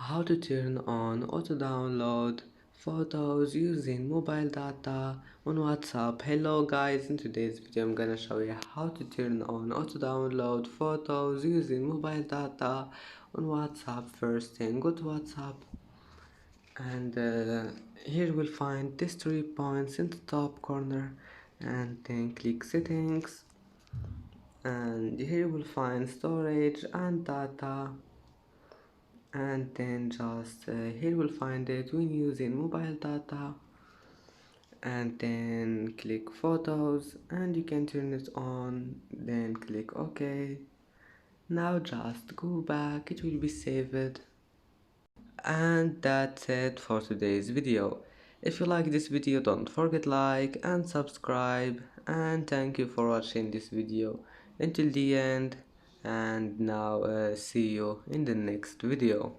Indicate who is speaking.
Speaker 1: How to turn on auto download photos using mobile data on WhatsApp. Hello guys, in today's video I'm gonna show you how to turn on auto download photos using mobile data on WhatsApp. First thing, go to WhatsApp and here we'll find these 3 points in the top corner, and then click settings, and here we'll find storage and data, and then just here we'll find it when using mobile data, and then click photos and you can turn it on, then click OK. Now just go back, it will be saved. And that's it for today's video. If you like this video, don't forget like and subscribe, and thank you for watching this video until the end. And now see you in the next video.